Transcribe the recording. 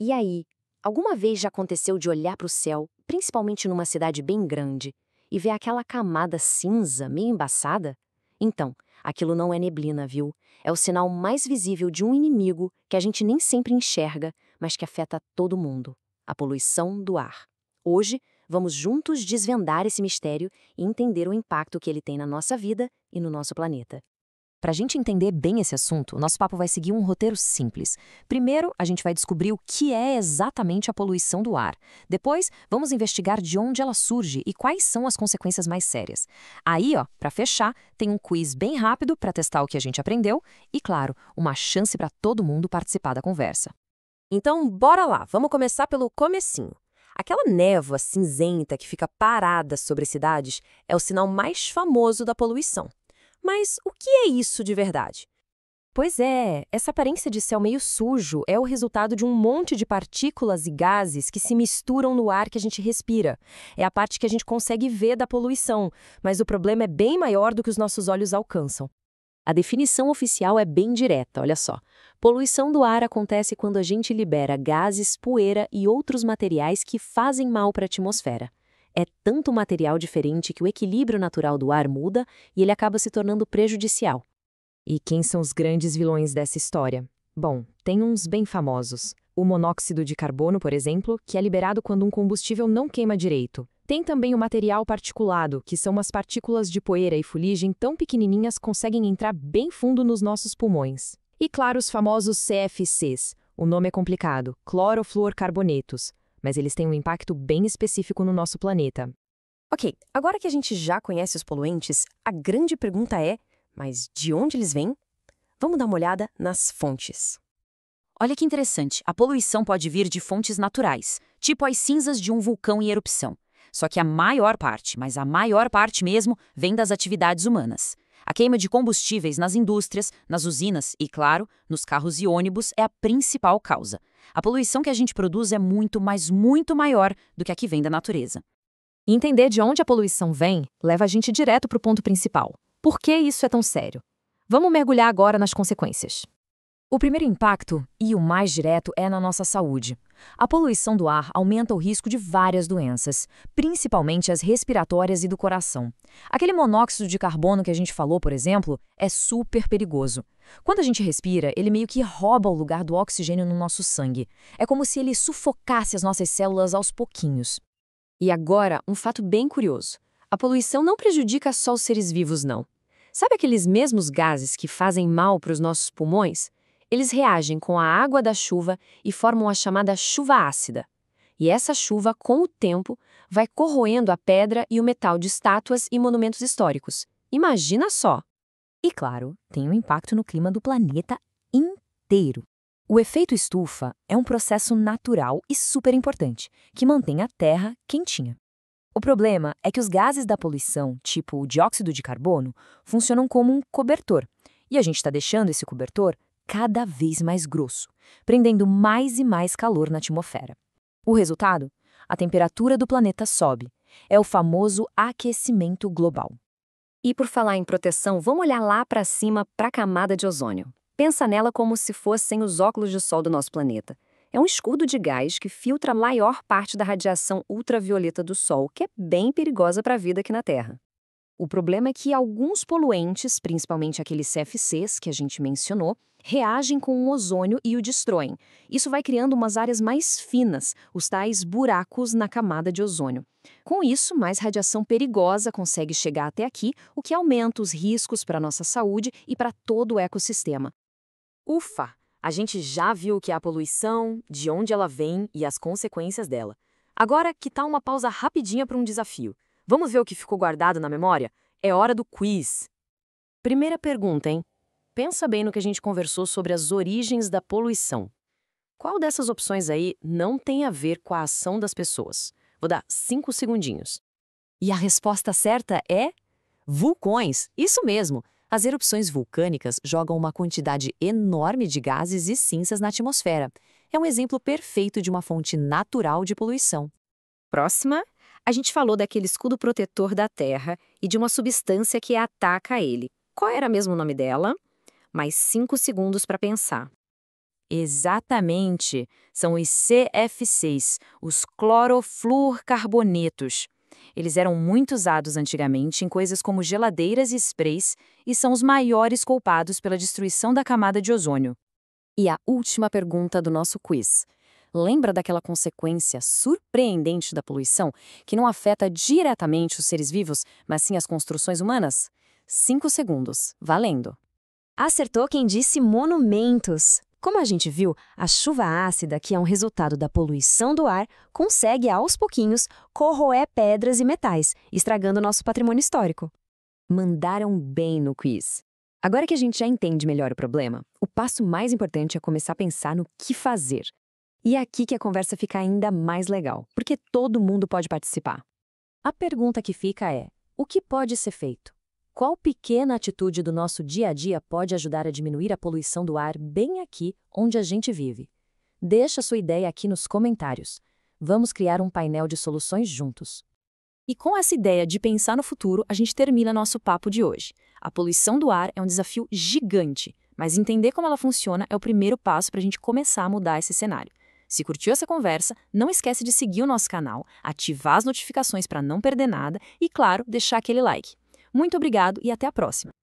E aí, alguma vez já aconteceu de olhar para o céu, principalmente numa cidade bem grande, e ver aquela camada cinza meio embaçada? Então, aquilo não é neblina, viu? É o sinal mais visível de um inimigo que a gente nem sempre enxerga, mas que afeta todo mundo: a poluição do ar. Hoje, vamos juntos desvendar esse mistério e entender o impacto que ele tem na nossa vida e no nosso planeta. Para a gente entender bem esse assunto, nosso papo vai seguir um roteiro simples. Primeiro, a gente vai descobrir o que é exatamente a poluição do ar. Depois, vamos investigar de onde ela surge e quais são as consequências mais sérias. Aí, para fechar, tem um quiz bem rápido para testar o que a gente aprendeu e, claro, uma chance para todo mundo participar da conversa. Então, bora lá, vamos começar pelo comecinho. Aquela névoa cinzenta que fica parada sobre as cidades é o sinal mais famoso da poluição. Mas o que é isso de verdade? Pois é, essa aparência de céu meio sujo é o resultado de um monte de partículas e gases que se misturam no ar que a gente respira. É a parte que a gente consegue ver da poluição, mas o problema é bem maior do que os nossos olhos alcançam. A definição oficial é bem direta, olha só. Poluição do ar acontece quando a gente libera gases, poeira e outros materiais que fazem mal para a atmosfera. É tanto material diferente que o equilíbrio natural do ar muda e ele acaba se tornando prejudicial. E quem são os grandes vilões dessa história? Bom, tem uns bem famosos. O monóxido de carbono, por exemplo, que é liberado quando um combustível não queima direito. Tem também o material particulado, que são umas partículas de poeira e fuligem tão pequenininhas que conseguem entrar bem fundo nos nossos pulmões. E claro, os famosos CFCs. O nome é complicado, clorofluorcarbonetos, mas eles têm um impacto bem específico no nosso planeta. Ok, agora que a gente já conhece os poluentes, a grande pergunta é: mas de onde eles vêm? Vamos dar uma olhada nas fontes. Olha que interessante, a poluição pode vir de fontes naturais, tipo as cinzas de um vulcão em erupção. Só que a maior parte, mas a maior parte mesmo, vem das atividades humanas. A queima de combustíveis nas indústrias, nas usinas e, claro, nos carros e ônibus é a principal causa. A poluição que a gente produz é muito, mas muito maior do que a que vem da natureza. E entender de onde a poluição vem leva a gente direto para o ponto principal. Por que isso é tão sério? Vamos mergulhar agora nas consequências. O primeiro impacto, e o mais direto, é na nossa saúde. A poluição do ar aumenta o risco de várias doenças, principalmente as respiratórias e do coração. Aquele monóxido de carbono que a gente falou, por exemplo, é super perigoso. Quando a gente respira, ele meio que rouba o lugar do oxigênio no nosso sangue. É como se ele sufocasse as nossas células aos pouquinhos. E agora, um fato bem curioso. A poluição não prejudica só os seres vivos, não. Sabe aqueles mesmos gases que fazem mal para os nossos pulmões? Eles reagem com a água da chuva e formam a chamada chuva ácida. E essa chuva, com o tempo, vai corroendo a pedra e o metal de estátuas e monumentos históricos. Imagina só! E, claro, tem um impacto no clima do planeta inteiro. O efeito estufa é um processo natural e super importante, que mantém a Terra quentinha. O problema é que os gases da poluição, tipo o dióxido de carbono, funcionam como um cobertor. E a gente está deixando esse cobertor cada vez mais grosso, prendendo mais e mais calor na atmosfera. O resultado? A temperatura do planeta sobe. É o famoso aquecimento global. E por falar em proteção, vamos olhar lá para cima para a camada de ozônio. Pensa nela como se fossem os óculos de sol do nosso planeta. É um escudo de gás que filtra a maior parte da radiação ultravioleta do Sol, que é bem perigosa para a vida aqui na Terra. O problema é que alguns poluentes, principalmente aqueles CFCs que a gente mencionou, reagem com o ozônio e o destroem. Isso vai criando umas áreas mais finas, os tais buracos na camada de ozônio. Com isso, mais radiação perigosa consegue chegar até aqui, o que aumenta os riscos para a nossa saúde e para todo o ecossistema. Ufa! A gente já viu o que é a poluição, de onde ela vem e as consequências dela. Agora, que tal uma pausa rapidinha para um desafio? Vamos ver o que ficou guardado na memória? É hora do quiz! Primeira pergunta, hein? Pensa bem no que a gente conversou sobre as origens da poluição. Qual dessas opções aí não tem a ver com a ação das pessoas? Vou dar 5 segundinhos. E a resposta certa é vulcões, isso mesmo! As erupções vulcânicas jogam uma quantidade enorme de gases e cinzas na atmosfera. É um exemplo perfeito de uma fonte natural de poluição. Próxima, a gente falou daquele escudo protetor da Terra e de uma substância que ataca ele. Qual era mesmo o nome dela? Mais 5 segundos para pensar. Exatamente. São os CF6, os clorofluorcarbonetos. Eles eram muito usados antigamente em coisas como geladeiras e sprays e são os maiores culpados pela destruição da camada de ozônio. E a última pergunta do nosso quiz. Lembra daquela consequência surpreendente da poluição que não afeta diretamente os seres vivos, mas sim as construções humanas? 5 segundos. Valendo! Acertou quem disse monumentos. Como a gente viu, a chuva ácida, que é um resultado da poluição do ar, consegue, aos pouquinhos, corroer pedras e metais, estragando nosso patrimônio histórico. Mandaram bem no quiz. Agora que a gente já entende melhor o problema, o passo mais importante é começar a pensar no que fazer. E é aqui que a conversa fica ainda mais legal, porque todo mundo pode participar. A pergunta que fica é: o que pode ser feito? Qual pequena atitude do nosso dia a dia pode ajudar a diminuir a poluição do ar bem aqui onde a gente vive? Deixa sua ideia aqui nos comentários. Vamos criar um painel de soluções juntos. E com essa ideia de pensar no futuro, a gente termina nosso papo de hoje. A poluição do ar é um desafio gigante, mas entender como ela funciona é o primeiro passo para a gente começar a mudar esse cenário. Se curtiu essa conversa, não esquece de seguir o nosso canal, ativar as notificações para não perder nada e, claro, deixar aquele like. Muito obrigado e até a próxima!